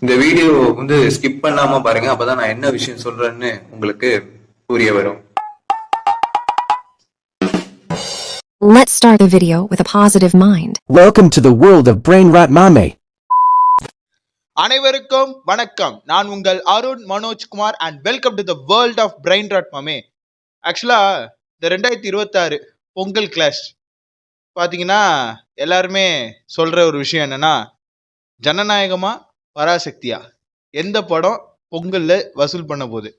இந்த video skip பண்ணாம பாருங்க. அப்பதான் நான் என்ன விஷயம் சொல்றேன்னு உங்களுக்கு புரிய வரும். Let's start the video with a positive mind. Welcome to the world of Brain Rot Mame. அனைவருக்கும் வணக்கம். நான் உங்கள் Arun Manojkumar and welcome to the world of brain rot மாமே. ஆக்சுவலா இந்த 2026 பொங்கல் கிளாஷ் பார்த்தீங்கன்னா எல்லாருமே சொல்ற ஒரு விஷயம் என்னன்னா, ஜனநாயகமா பராசக்தியா எந்த படம் பொங்கல்ல வசூல் பண்ண போகுது.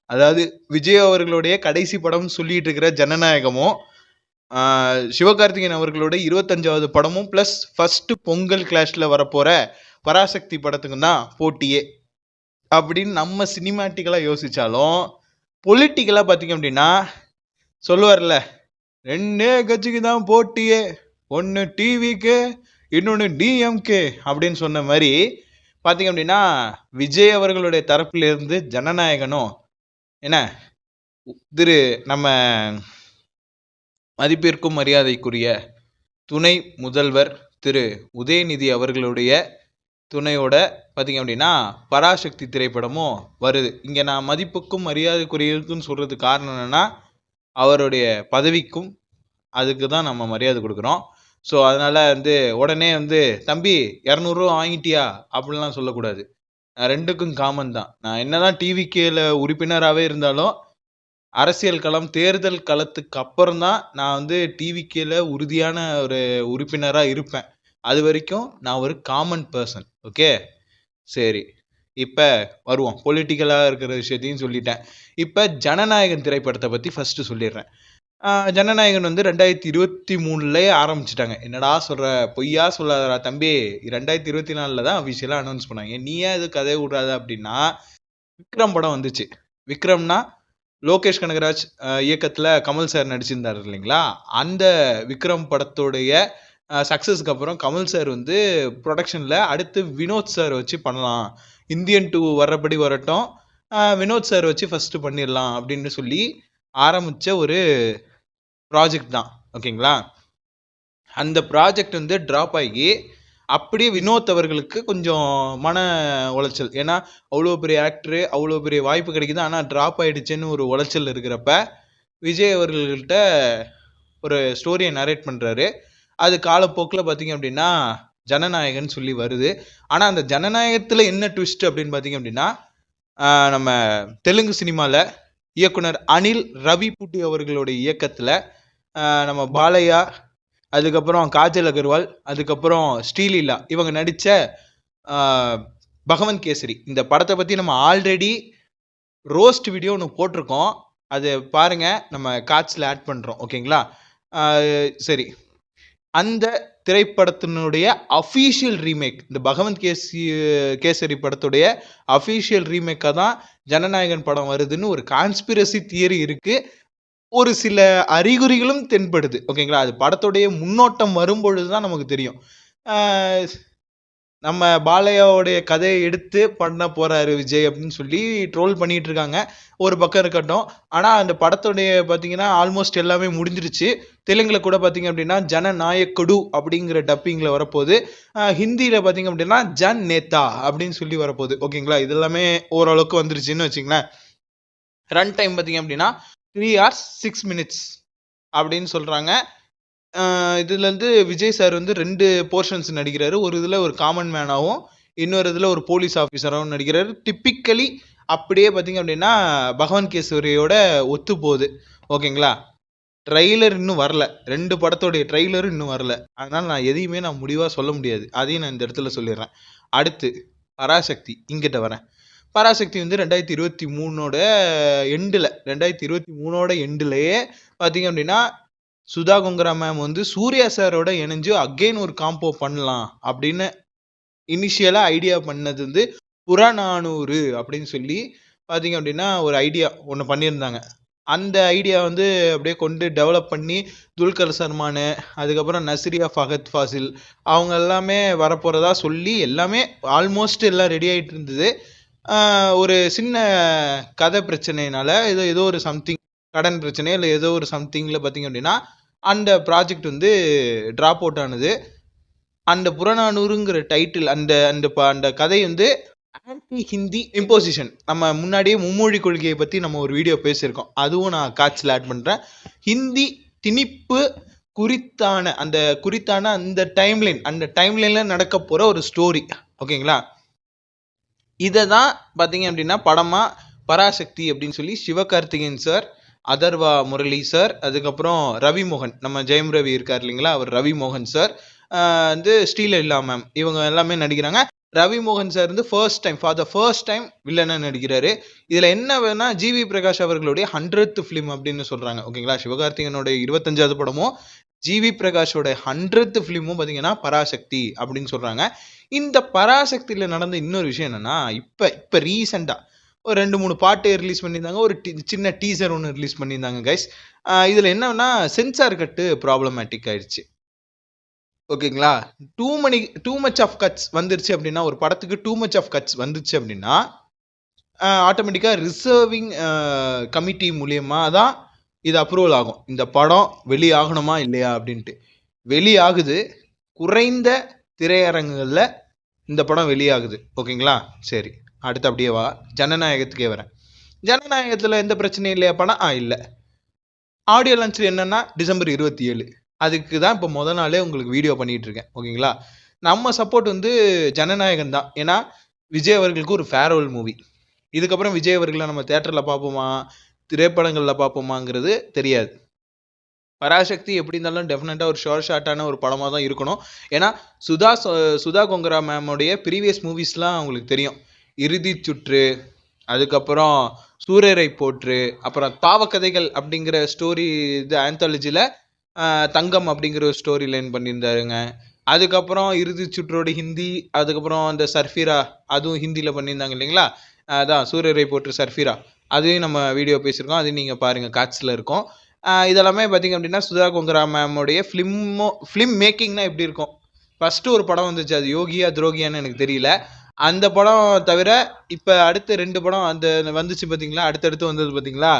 அதாவது விஜய் அவர்களுடைய கடைசி படம் சொல்லிட்டு இருக்கிற ஜனநாயகமும், சிவகார்த்திகேயன் அவர்களுடைய 25வது படமும் பிளஸ் ஃபர்ஸ்ட் பொங்கல் கிளாஷ்ல வரப்போற பராசக்தி படத்துக்கு தான் போட்டியே அப்படின்னு நம்ம சினிமாட்டிக்கலா யோசிச்சாலும், பொலிட்டிக்கலா பார்த்தீங்க அப்படின்னா சொல்லுவார்ல, 2 கட்சிக்கு தான் போட்டியே, ஒன்று டிவிக்கு இன்னொன்று டிஎம்கே அப்படின்னு சொன்ன மாதிரி பார்த்தீங்க அப்படின்னா விஜய் அவர்களுடைய தரப்பிலிருந்து ஜனநாயகனும் என்ன நம்ம மதிப்பிற்கும் மரியாதைக்குரிய துணை முதல்வர் திரு உதயநிதி அவர்களுடைய துணையோட பார்த்தீங்க அப்படின்னா பராசக்தி திரைப்படமும் வருது. இங்கே நான் மதிப்புக்கும் மரியாதைக்குரியதுக்குன்னு சொல்கிறது காரணம் என்னென்னா, அவருடைய பதவிக்கும் அதுக்கு தான் நம்ம மரியாதை கொடுக்குறோம். ஸோ அதனால் உடனே தம்பி 200 ரூபா வாங்கிட்டியா அப்படின்லாம் சொல்லக்கூடாது. நான் ரெண்டுக்கும் காமன் தான். நான் என்னதான் டிவிகேல உறுப்பினராகவே இருந்தாலும் அரசியல் களம் தேர்தல் களத்துக்கு அப்புறம் தான் நான் டிவிகேல உறுதியான ஒரு உறுப்பினராக இருப்பேன். அது வரைக்கும் நான் ஒரு காமன் பர்சன். ஓகே, சரி, இப்போ வருவோம். பொலிட்டிக்கலாக இருக்கிற விஷயத்தையும் சொல்லிட்டேன். இப்போ ஜனநாயகன் திரைப்படத்தை பற்றி ஃபஸ்ட்டு சொல்லிடுறேன். ஜனநாயகன் 2023 ஆரம்பிச்சிட்டாங்க. என்னடா சொல்கிற, பொய்யா சொல்லாதடா தம்பி, 2024 தான் அஃபிஷியலாக அனௌன்ஸ் பண்ணாங்க. நீ ஏன் இது கதையை விட்றாத அப்படின்னா, விக்ரம் படம் வந்துச்சு. விக்ரம்னா லோகேஷ் கனகராஜ் இயக்கத்தில் கமல் சார் நடிச்சிருந்தார் இல்லைங்களா. அந்த விக்ரம் படத்தோடைய சக்ஸஸ்க்கு அப்புறம் கமல் சார் ப்ரொடக்ஷனில் அடுத்து வினோத் சார் வச்சு பண்ணலாம், இந்தியன் 2 வர்றபடி வரட்டும், வினோத் சார் வச்சு ஃபஸ்ட்டு பண்ணிடலாம் அப்படின்னு சொல்லி ஆரம்பித்த ஒரு ப்ராஜெக்ட் தான். ஓகேங்களா. அந்த ப்ராஜெக்ட் ட்ராப் ஆகி அப்படியே வினோத் அவர்களுக்கு கொஞ்சம் மன உளைச்சல். ஏன்னா அவ்வளோ பெரிய ஆக்டரு, அவ்வளோ பெரிய வாய்ப்பு கிடைக்குது, ஆனால் ட்ராப் ஆகிடுச்சுன்னு ஒரு உளைச்சல் இருக்கிறப்ப விஜய் அவர்கள்கிட்ட ஒரு ஸ்டோரியை நரேட் பண்ணுறாரு. அது காலப்போக்கில் பார்த்தீங்க அப்படின்னா ஜனநாயகன் சொல்லி வருது. ஆனால் அந்த ஜனநாயகத்தில் என்ன ட்விஸ்ட் அப்படின்னு பார்த்தீங்க அப்படின்னா, நம்ம தெலுங்கு சினிமாவில் இயக்குனர் அனில் ரவிபுட்டி அவர்களுடைய இயக்கத்தில் நம்ம பாலையா, அதுக்கப்புறம் காஜல் அகர்வால், அதுக்கப்புறம் ஸ்ரீலீலா இவங்க நடித்த பகவந்த் கேசரி இந்த படத்தை பற்றி நம்ம ஆல்ரெடி ரோஸ்ட் வீடியோ ஒன்று போட்டிருக்கோம். அது பாருங்கள், நம்ம காட்சியில் ஆட் பண்ணுறோம். ஓகேங்களா. சரி, அந்த திரைப்படத்தினுடைய அஃபீஷியல் ரீமேக், இந்த பகவந்த் கேசரி படத்துடைய அஃபீஷியல் ரீமேக்காக தான் ஜனநாயகன் படம் வருதுன்னு ஒரு கான்ஸ்பிரசி தியரி இருக்குது. ஒரு சில அறிகுறிகளும் தென்படுது. ஓகேங்களா. அது படத்துடைய முன்னோட்டம் வரும்பொழுது தான் நமக்கு தெரியும். நம்ம பாலையாவுடைய கதையை எடுத்து பண்ண போறாரு விஜய் அப்படின்னு சொல்லி ட்ரோல் பண்ணிட்டு இருக்காங்க. ஒரு பக்கம் இருக்கட்டும். ஆனால் அந்த படத்துடைய பார்த்தீங்கன்னா ஆல்மோஸ்ட் எல்லாமே முடிஞ்சிருச்சு. தெலுங்குல கூட பார்த்தீங்க அப்படின்னா ஜனநாயக்கடு அப்படிங்கிற டப்பிங்கில் வரப்போகுது. ஹிந்தியில் பார்த்தீங்க அப்படின்னா ஜன் நேதா அப்படின்னு சொல்லி வரப்போகுது. ஓகேங்களா. இது எல்லாமே ஓரளவுக்கு வந்துருச்சுன்னு வச்சுங்களேன். ரன் டைம் பார்த்தீங்க அப்படின்னா 3 hours 6 minutes அப்படின்னு சொல்கிறாங்க. இதுல விஜய் சார் 2 போர்ஷன்ஸ் நடிக்கிறாரு. ஒரு இதில் ஒரு காமன் மேனாகவும், இன்னொரு இதில் ஒரு போலீஸ் ஆஃபீஸராகவும் நடிக்கிறாரு. டிப்பிக்கலி அப்படியே பார்த்தீங்க அப்படின்னா பகவந்த் கேசரியோட ஒத்து போகுது. ஓகேங்களா. ட்ரெய்லர் இன்னும் வரல, 2 படத்தோடைய ட்ரெய்லரும் இன்னும் வரல. அதனால் நான் எதையுமே முடிவாக சொல்ல முடியாது. அதையும் நான் இந்த இடத்துல சொல்லிடுறேன். அடுத்து பராசக்தி இங்கிட்ட வரேன். பராசக்தி 2023 எண்டில், 2023 எண்டுலேயே பார்த்தீங்க அப்படின்னா சுதா கொங்கரா மேம் சூர்யா சாரோட இணைஞ்சு அகெயின் ஒரு காம்போ பண்ணலாம் அப்படின்னு இனிஷியலாக ஐடியா பண்ணது புறநானூறு அப்படின்னு சொல்லி பார்த்தீங்க அப்படின்னா ஒரு ஐடியா ஒன்று பண்ணியிருந்தாங்க. அந்த ஐடியா அப்படியே கொண்டு டெவலப் பண்ணி துல்கர் சல்மான், அதுக்கப்புறம் நஸ்ரியா ஃபஹத் ஃபாசில் அவங்க எல்லாமே வரப்போகிறதா சொல்லி எல்லாமே ஆல்மோஸ்ட் எல்லாம் ரெடி ஆகிட்டு இருந்தது. ஒரு சின்ன கதை பிரச்சனைனால ஏதோ ஒரு சம்திங் கடன் பிரச்சனை இல்லை ஏதோ ஒரு சம்திங்கில் பார்த்தீங்க அப்படின்னா அந்த ப்ராஜெக்ட் ட்ராப் அவுட் ஆனது. அந்த புறநானூறுங்கிற டைட்டில் அந்த அந்த கதை ஆன்டி ஹிந்தி இம்போசிஷன். நம்ம முன்னாடியே மும்மொழி கொள்கையை பற்றி நம்ம ஒரு வீடியோ பேசியிருக்கோம், அதுவும் நான் காட்சியில் ஆட் பண்ணுறேன். ஹிந்தி திணிப்பு குறித்தான அந்த டைம்லைனில் நடக்க போகிற ஒரு ஸ்டோரி. ஓகேங்களா, இதை தான் பார்த்தீங்க அப்படின்னா படமாக பராசக்தி அப்படின்னு சொல்லி சிவகார்த்திகேயன் சார், அதர்வா முரளி சார், அதுக்கப்புறம் ரவி மோகன், நம்ம ஜெயம் ரவி இருக்கார் இல்லைங்களா, அவர் ரவி மோகன் சார், வந்து ஸ்ரீலலிதா மேம், இவங்க எல்லாமே நடிக்கிறாங்க. ரவி மோகன் சார் வந்து ஃபார் த ஃபர்ஸ்ட் டைம் வில்லனாக நடிக்கிறாரு. இதில் என்ன வேணா ஜிவி பிரகாஷ் அவர்களுடைய 100th ஃபிலிம் அப்படின்னு சொல்கிறாங்க. ஓகேங்களா, சிவகார்த்திகேயனோட 25வது படமும் ஜிவி பிரகாஷோட 100th ஃபிலிமும் பார்த்தீங்கன்னா பராசக்தி அப்படின்னு சொல்கிறாங்க. இந்த பராசக்தியில் நடந்த இன்னொரு விஷயம் என்னன்னா, இப்போ ரீசெண்டாக ஒரு 2-3 பாட்டு ரிலீஸ் பண்ணியிருந்தாங்க, ஒரு சின்ன டீசர் ஒன்று ரிலீஸ் பண்ணியிருந்தாங்க கைஸ். இதில் என்னன்னா சென்சார் கட்டு ப்ராப்ளமேட்டிக் ஆயிடுச்சு. ஓகேங்களா, டூ மச் ஆஃப் கட்ஸ் வந்துருச்சு அப்படின்னா, ஒரு படத்துக்கு டூ மச் ஆஃப் கட்ஸ் வந்துச்சு அப்படின்னா ஆட்டோமேட்டிக்காக ரிசர்விங் கமிட்டி மூலியமாக தான் இது அப்ரூவல் ஆகும். இந்த படம் வெளியாகணுமா இல்லையா அப்படின்ட்டு. வெளியாகுது, குறைந்த திரையரங்குகளில் இந்த படம் வெளியாகுது. ஓகேங்களா, சரி, அடுத்து அப்படியே வா ஜனநாயகத்துக்கே வரேன். ஜனநாயகத்தில் எந்த பிரச்சனையும் இல்லையா படம்? இல்லை. ஆடியோ லான்ச் என்னன்னா டிசம்பர் 27. அதுக்கு தான் இப்போ முதல் நாளே உங்களுக்கு வீடியோ பண்ணிட்டு இருக்கேன். ஓகேங்களா, நம்ம சப்போர்ட் வந்து ஜனநாயகன் தான். ஏன்னா விஜய் அவர்களுக்கு ஒரு ஃபேர்வெல் மூவி. இதுக்கப்புறம் விஜய் அவர்களை நம்ம தேட்டரில் பார்ப்போமா, திரைப்படங்களில் பார்ப்போமாங்கிறது தெரியாது. பராசக்தி எப்படி இருந்தாலும் டெஃபினட்டாக ஒரு ஷார்ட்டான ஒரு படமாக தான் இருக்கணும். ஏன்னா சுதா கொங்கரா மேமுடைய ப்ரீவியஸ் மூவிஸ்லாம் உங்களுக்கு தெரியும். இறுதி சுற்று, அதுக்கப்புறம் சூரரை போற்று, அப்புறம் பாவக்கதைகள் அப்படிங்கிற ஸ்டோரி, இது ஆந்தாலஜியில் தங்கம் அப்படிங்கிற ஒரு ஸ்டோரி லைன் பண்ணியிருந்தாருங்க. அதுக்கப்புறம் இறுதி சுற்றோட ஹிந்தி, அதுக்கப்புறம் அந்த சர்ஃபிரா, அதுவும் ஹிந்தியில் பண்ணியிருந்தாங்க இல்லைங்களா, அதான் சூரரை போற்று சர்ஃபிரா, அதையும் நம்ம வீடியோ பேசியிருக்கோம், அதையும் நீங்கள் பாருங்கள், காட்சியில் இருக்கும். இதெல்லாமே பார்த்திங்க அப்படின்னா சுதா கொங்கரா மேமுடைய ஃபிலிம் மேக்கிங்னா எப்படி இருக்கும். ஃபஸ்ட்டு ஒரு படம் வந்துச்சு, அது யோகியா துரோகியான்னு எனக்கு தெரியல. அந்த படம் தவிர இப்போ அடுத்த 2 படம் அந்த வந்துச்சு பார்த்தீங்களா, அடுத்தடுத்து வந்தது பார்த்தீங்களா,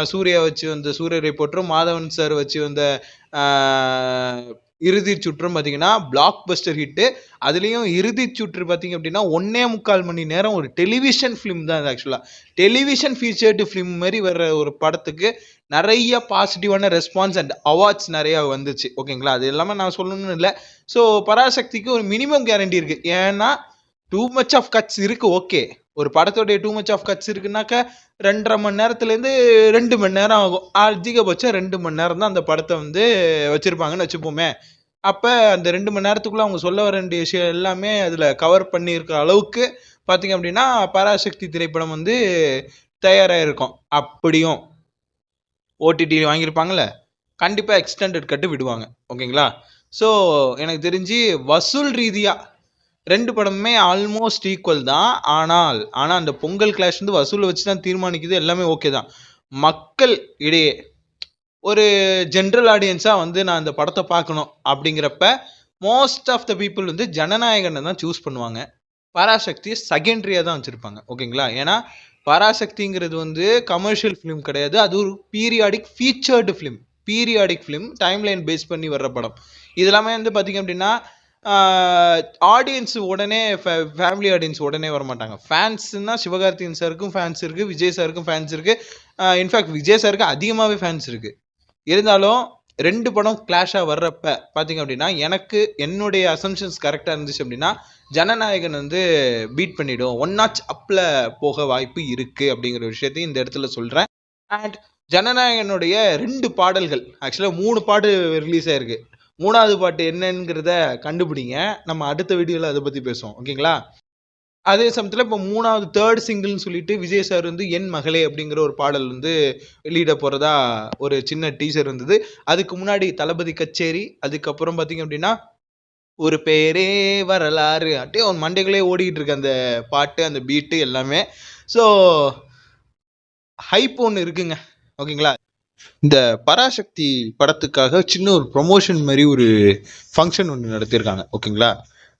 சூர்யா வச்சு வந்த சூரரை போற்றும், மாதவன் சார் வச்சு வந்த இறுதி சுற்றும் பார்த்தீங்கன்னா பிளாக் பஸ்டர் ஹிட்டு. அதுலேயும் இறுதி சுற்று பார்த்தீங்க அப்படின்னா 1.25 மணி நேரம் ஒரு டெலிவிஷன் ஃபிலிம் தான். அது ஆக்சுவலாக டெலிவிஷன் ஃபீச்சர்டு ஃபிலிம் மாதிரி வர்ற ஒரு படத்துக்கு நிறைய பாசிட்டிவான ரெஸ்பான்ஸ் அண்ட் அவார்ட்ஸ் நிறையா வந்துச்சு. ஓகேங்களா, அது எல்லாமே நான் சொல்லணும்னு இல்லை. ஸோ பராசக்திக்கு ஒரு மினிமம் கேரண்டி இருக்குது. ஏன்னா டூ மச் ஆஃப் கட்ஸ் இருக்குது. ஓகே, ஒரு படத்தோடைய டூ மச் ஆஃப் கட்ஸ் இருக்குனாக்க 2.5 மணி நேரத்துலேருந்து 2 மணி நேரம் ஆகும். அதிகபட்சம் 2 மணி நேரம் தான் அந்த படத்தை வந்து வச்சுருப்பாங்கன்னு வச்சுப்போமே. அப்போ அந்த 2 மணி நேரத்துக்குள்ளே அவங்க சொல்ல வர வேண்டிய விஷயம் எல்லாமே அதில் கவர் பண்ணியிருக்கிற அளவுக்கு பார்த்திங்க அப்படின்னா பராசக்தி திரைப்படம் வந்து தயாராக இருக்கும். அப்படியும் ஓடிடி வாங்கியிருப்பாங்கள்ல, கண்டிப்பாக எக்ஸ்டெண்டட் கட்டு விடுவாங்க. ஓகேங்களா, ஸோ எனக்கு தெரிஞ்சு வசூல் ரீதியாக 2 படமுமே ஆல்மோஸ்ட் ஈக்குவல் தான். ஆனால் அந்த பொங்கல் கிளாஷ் வந்து வசூலை வச்சு தான் தீர்மானிக்குது. எல்லாமே ஓகே தான். மக்கள் இடையே ஒரு ஜென்ரல் ஆடியன்ஸாக வந்து நான் இந்த படத்தை பார்க்கணும் அப்படிங்கிறப்ப மோஸ்ட் ஆஃப் த பீப்புள் வந்து ஜனநாயகனை தான் சூஸ் பண்ணுவாங்க. பராசக்தியை செகண்டரியாக தான் வச்சுருப்பாங்க. ஓகேங்களா, ஏன்னா பராசக்திங்கிறது வந்து கமர்ஷியல் ஃபிலிம் கிடையாது, அது ஒரு periodic featured film, timeline base பண்ணி வர்ற படம். இதெல்லாமே வந்து பார்த்திங்க அப்படின்னா ஆடியன்ஸ் உடனே ஃபேமிலி ஆடியன்ஸ் உடனே வர மாட்டாங்க. ஃபேன்ஸ்னா சிவகார்த்திகேயன் சாருக்கும் ஃபேன்ஸ் இருக்குது, விஜய் சாருக்கும் ஃபேன்ஸ் இருக்குது. இன்ஃபேக்ட் விஜய் சாருக்கு அதிகமாகவே ஃபேன்ஸ் இருக்குது. இருந்தாலும் 2 படம் கிளாஷாக வர்றப்ப பார்த்திங்க அப்படின்னா எனக்கு என்னுடைய அசம்ஷன்ஸ் கரெக்டாக இருந்துச்சு அப்படின்னா ஜனநாயகன் வந்து பீட் பண்ணிவிடும், 1 நாட்ச் அப்பில் போக வாய்ப்பு இருக்குது அப்படிங்கிற விஷயத்தையும் இந்த இடத்துல சொல்கிறேன். அண்ட் ஜனநாயகனுடைய 2 பாடல்கள், ஆக்சுவலாக 3 பாட்டு ரிலீஸ் ஆகிருக்கு. 3வது பாட்டு என்னங்கிறத கண்டுபிடிங்க, நம்ம அடுத்த வீடியோவில் அதை பற்றி பேசுவோம். ஓகேங்களா, அதே சமயத்தில் இப்போ 3வது 3rd சிங்கிள்னு சொல்லிட்டு விஜய் சார் வந்து என் மகளே அப்படிங்கிற ஒரு பாடல் வந்து வெளியிட போகிறதா ஒரு சின்ன டீசர் இருந்தது. அதுக்கு முன்னாடி தளபதி கச்சேரி, அதுக்கப்புறம் பார்த்திங்க அப்படின்னா ஒரு பேரே வரலாறு, அப்படியே அவன் மண்டைகளே ஓடிக்கிட்டு இருக்கு அந்த பாட்டு, அந்த பீட்டு எல்லாமே. ஸோ ஹைப் ஒன்று இருக்குங்க. ஓகேங்களா, இந்த பராசக்தி படத்துக்காக சின்ன ஒரு ப்ரொமோஷன் மாதிரி ஒரு ஃபங்க்ஷன் ஒன்று நடத்தியிருக்காங்க. ஓகேங்களா,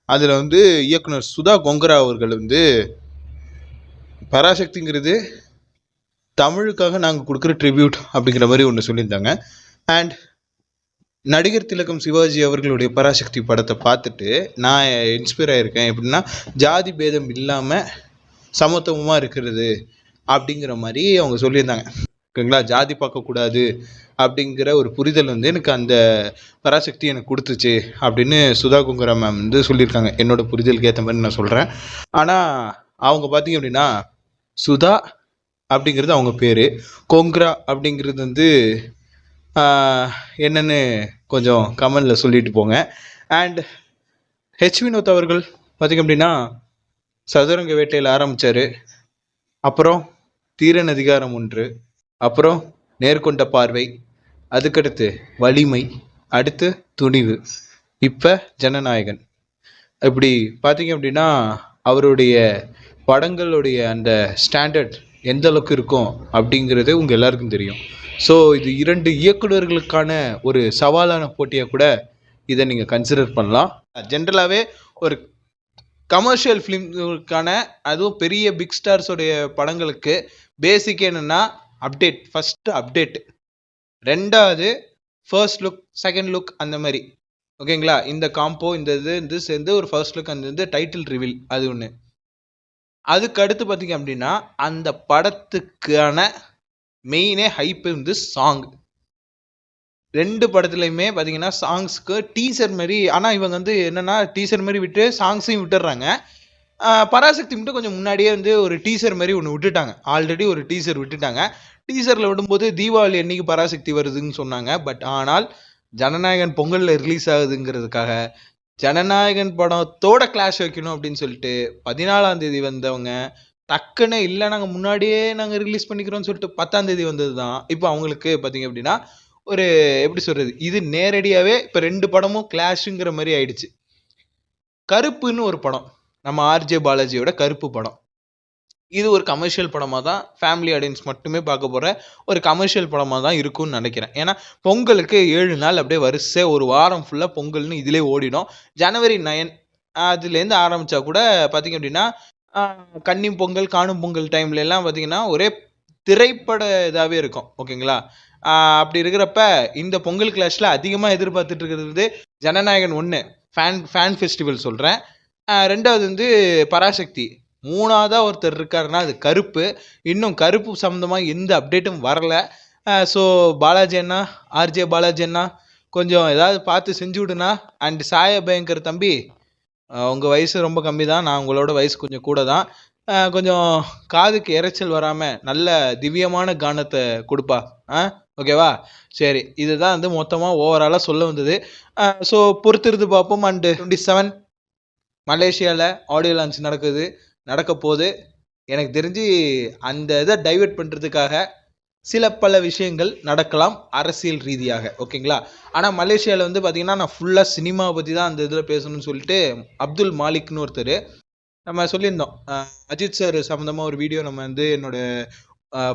அதில் வந்து இயக்குனர் சுதா கொங்கரா அவர்கள் வந்து பராசக்திங்கிறது தமிழுக்காக நாங்கள் கொடுக்குற ட்ரிபியூட் அப்படிங்கிற மாதிரி ஒன்று சொல்லியிருந்தாங்க. அண்ட் நடிகர் திலகம் சிவாஜி அவர்களுடைய பராசக்தி படத்தை பார்த்துட்டு நான் இன்ஸ்பயர் ஆகியிருக்கேன். எப்படின்னா ஜாதி பேதம் இல்லாமல் சமத்துவமாக இருக்கிறது அப்படிங்கிற மாதிரி அவங்க சொல்லியிருந்தாங்க. ஓகேங்களா, ஜாதி பார்க்கக்கூடாது அப்படிங்கிற ஒரு புரிதல் வந்து எனக்கு அந்த பராசக்தி எனக்கு கொடுத்துச்சு அப்படின்னு சுதா குங்குரா மேம் வந்து சொல்லியிருக்காங்க. என்னோட புரிதலுக்கு ஏற்ற மாதிரி நான் சொல்கிறேன். ஆனால் அவங்க பார்த்தீங்க அப்படின்னா சுதா அப்படிங்கிறது அவங்க பேர், கொங்க்ரா அப்படிங்கிறது வந்து என்னன்னு கொஞ்சம் கமெண்டில் சொல்லிட்டு போங்க. அண்ட் ஹெச் வினோத் அவர்கள் பார்த்திங்க அப்படின்னா சதுரங்க வேட்டையில் ஆரம்பித்தார், அப்புறம் தீரன் அதிகாரம் 1, அப்புறம் நேர்கொண்ட பார்வை, அதுக்கடுத்து வலிமை, அடுத்து துணிவு, இப்போ ஜனநாயகன். இப்படி பார்த்தீங்க அப்படின்னா அவருடைய படங்களுடைய அந்த ஸ்டாண்டர்ட் எந்த அளவுக்கு இருக்கும் அப்படிங்கிறது உங்கள் எல்லாருக்கும் தெரியும். ஸோ இது 2 இயக்குநர்களுக்கான ஒரு சவாலான போட்டியாக கூட இதை நீங்கள் கன்சிடர் பண்ணலாம். ஜென்ரலாகவே ஒரு கமர்ஷியல் ஃபிலிம்களுக்கான, அதுவும் பெரிய பிக் ஸ்டார்ஸோடைய படங்களுக்கு பேசிக் என்னென்னா அப்டேட், ஃபஸ்ட்டு அப்டேட், ரெண்டாவது ஃபர்ஸ்ட் லுக், செகண்ட் லுக், அந்த மாதிரி. ஓகேங்களா, இந்த காம்போ இந்த இது சேர்ந்து ஒரு ஃபர்ஸ்ட் லுக், அந்த இது டைட்டில் ரிவீல், அது ஒன்று. அதுக்கு அடுத்து பார்த்தீங்க அப்படின்னா அந்த படத்துக்கான மெயினே ஹைப்பு வந்து சாங். 2 படத்துலையுமே பார்த்தீங்கன்னா சாங்ஸ்க்கு டீசர் மாதிரி, ஆனால் இவங்க வந்து என்னென்னா டீசர் மாதிரி விட்டு சாங்ஸையும் விட்டுடுறாங்க. பராசக்தி மட்டும் கொஞ்சம் முன்னாடியே வந்து ஒரு டீசர் மாதிரி ஒன்று விட்டுட்டாங்க. ஆல்ரெடி ஒரு டீசர் விட்டுட்டாங்க. டீசரில் விடும்போது தீபாவளி அன்னைக்கு பராசக்தி வருதுன்னு சொன்னாங்க. பட் ஆனால் ஜனநாயகன் பொங்கலில் ரிலீஸ் ஆகுதுங்கிறதுக்காக ஜனநாயகன் படத்தோட கிளாஷ் வைக்கணும் அப்படின்னு சொல்லிட்டு 14ஆம் தேதி வந்தவங்க டக்குன்னு இல்லை நாங்கள் முன்னாடியே நாங்கள் ரிலீஸ் பண்ணிக்கிறோம்னு சொல்லிட்டு 10ஆம் தேதி வந்தது தான் இப்போ அவங்களுக்கு பார்த்தீங்க அப்படின்னா ஒரு எப்படி சொல்கிறது, இது நேரடியாகவே இப்போ 2 படமும் கிளாஷுங்கிற மாதிரி ஆயிடுச்சு. கருப்புன்னு ஒரு படம், நம்ம ஆர்ஜே பாலாஜியோட கருப்பு படம். இது ஒரு கமர்ஷியல் படமாக தான், ஃபேமிலி ஆடியன்ஸ் மட்டுமே பார்க்க போகிற ஒரு கமர்ஷியல் படமாக தான் இருக்கும்னு நினைக்கிறேன். ஏன்னா பொங்கலுக்கு 7 நாள் அப்படியே வரிசை ஒரு வாரம் ஃபுல்லாக பொங்கல்னு இதிலே ஓடிடும். ஜனவரி 9 அதுலேருந்து ஆரம்பித்தா கூட பார்த்திங்க அப்படின்னா கன்னி பொங்கல் காணும் பொங்கல் டைம்ல எல்லாம் பார்த்திங்கன்னா ஒரே திரைப்பட இதாகவே இருக்கும். ஓகேங்களா, அப்படி இருக்கிறப்ப இந்த பொங்கல் கிளாஷில் அதிகமாக எதிர்பார்த்துட்டு இருக்கிறது ஜனநாயகன் 1 ஃபேன் ஃபெஸ்டிவல் சொல்கிறேன். 2வது வந்து பராசக்தி, 3ஆவதாக ஒருத்தர் இருக்காருன்னா அது கருப்பு. இன்னும் கருப்பு சம்மந்தமாக எந்த அப்டேட்டும் வரல. ஸோ பாலாஜி அண்ணா, ஆர்ஜே பாலாஜி அண்ணா கொஞ்சம் ஏதாவது பார்த்து செஞ்சு விடுனா. அண்ட் சாய பயங்கர் தம்பி, உங்கள் வயசு ரொம்ப கம்மி தான், நான் உங்களோட வயசு கொஞ்சம் கூட தான், கொஞ்சம் காதுக்கு இறைச்சல் வராமல் நல்ல திவ்யமான கானத்தை கொடுப்பா. ஓகேவா, சரி, இதுதான் வந்து மொத்தமாக ஓவராலாக சொல்ல வந்தது. ஸோ பொறுத்திருந்து பார்ப்போம். அண்டு 27 மலேசியாவில் ஆடியோ லான்ச் நடக்க போகுது. எனக்கு தெரிஞ்சு அந்த இதை டைவெர்ட் பண்ணுறதுக்காக பல விஷயங்கள் நடக்கலாம் அரசியல் ரீதியாக. ஓகேங்களா, ஆனால் மலேசியாவில் வந்து பார்த்திங்கன்னா நான் ஃபுல்லாக சினிமாவை பற்றி தான் அந்த இதில் பேசணும்னு சொல்லிட்டு அப்துல் மாலிக்னு ஒருத்தர் நம்ம சொல்லியிருந்தோம். அஜித் சார் சம்மந்தமாக ஒரு வீடியோ நம்ம வந்து என்னோடய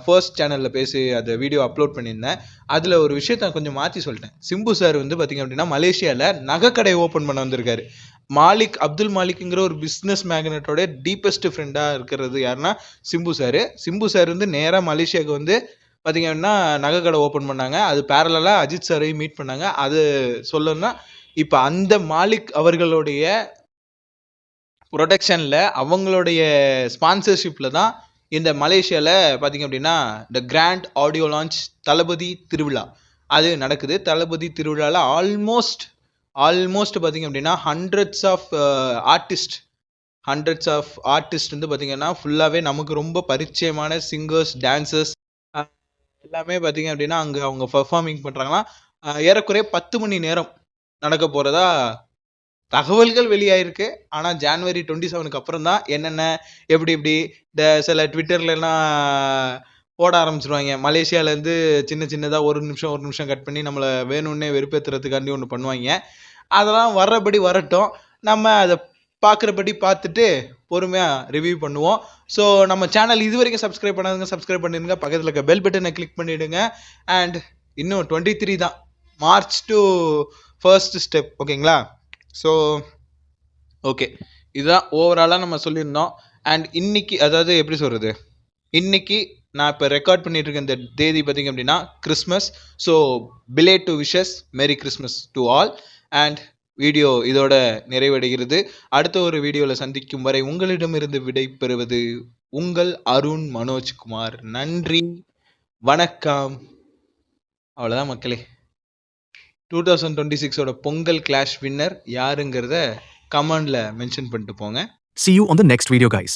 ஃபர்ஸ்ட் சேனலில் பேசி அந்த வீடியோ அப்லோட் பண்ணியிருந்தேன். அதில் ஒரு விஷயத்த கொஞ்சம் மாற்றி சொல்லிட்டேன். சிம்பு சார் வந்து பார்த்திங்க அப்படின்னா மலேசியாவில் நகைக்கடை ஓப்பன் பண்ண வந்திருக்காரு. மாலிக், அப்துல் மாலிக்ங்கிற ஒரு பிஸ்னஸ் மேக்னட்டோட டீப்பஸ்ட் ஃப்ரெண்டாக இருக்கிறது யாருன்னா சிம்பு சார் வந்து நேராக மலேசியாவுக்கு வந்து பார்த்திங்க அப்படின்னா நகைக்கடை ஓப்பன் பண்ணாங்க. அது பேரலாக அஜித் சாரையும் மீட் பண்ணாங்க. அது சொல்லணும்னா இப்போ அந்த மாலிக் அவர்களுடைய ப்ரொடக்ஷனில் அவங்களுடைய ஸ்பான்சர்ஷிப்பில் தான் இந்த மலேசியாவில் பார்த்திங்க அப்படின்னா இந்த கிராண்ட் ஆடியோ லான்ச் தளபதி திருவிழா அது நடக்குது. தளபதி திருவிழாவில் ஆல்மோஸ்ட் பார்த்திங்க அப்படின்னா ஹண்ட்ரட்ஸ் ஆஃப் ஆர்டிஸ்ட் வந்து பார்த்திங்கன்னா ஃபுல்லாகவே நமக்கு ரொம்ப பரிச்சயமான சிங்கர்ஸ், டான்சர்ஸ் எல்லாமே பார்த்திங்க அப்படின்னா அங்கே அவங்க பர்ஃபார்மிங் பண்ணுறாங்கன்னா ஏறக்குறைய 10 மணி நேரம் நடக்க போகிறதா தகவல்கள் வெளியாயிருக்கு. ஆனால் ஜான்வரி 27க்கு அப்புறம் தான் என்னென்ன எப்படி இந்த சில ட்விட்டர்லாம் போட ஆரம்பிச்சிருவாங்க. மலேசியாவிலேருந்து சின்னதாக ஒரு நிமிஷம் கட் பண்ணி நம்மளை வேணும்னே வெறுப்பேற்றுறதுக்காண்டி ஒன்று பண்ணுவாங்க. அதெல்லாம் வர்றபடி வரட்டும், நம்ம அதை பார்க்குறபடி பார்த்துட்டு பொறுமையாக ரிவ்யூ பண்ணுவோம். ஸோ நம்ம சேனல் இது வரைக்கும் சப்ஸ்கிரைப் பண்ணாதுங்க, சப்ஸ்கிரைப் பண்ணிடுங்க, பக்கத்தில் இருக்க பெல் பட்டனை கிளிக் பண்ணிவிடுங்க. அண்ட் இன்னும் 23 தான், மார்ச் டு ஃபர்ஸ்ட் ஸ்டெப். ஓகேங்களா, ஸோ ஓகே, இதுதான் ஓவராலாக நம்ம சொல்லியிருந்தோம். அண்ட் இன்னைக்கு அதாவது எப்படி சொல்கிறது, இன்னைக்கு நான் இப்போ ரெக்கார்ட் பண்ணிட்டு இருக்க இந்த தேதி பார்த்திங்க அப்படின்னா Christmas. So belated to wishes, merry Christmas to all. And video இதோட நிறைவடைகிறது. அடுத்த ஒரு வீடியோவில் சந்திக்கும் வரை உங்களிடமிருந்து விடை பெறுவது உங்கள் அருண் மனோஜ்குமார். நன்றி, வணக்கம். அவ்வளோதான் மக்களே. 2026ஓட பொங்கல் கிளாஷ் வின்னர் யாருங்கிறத கமெண்டில் மென்ஷன் பண்ணிட்டு போங்க. See you on the next video, guys.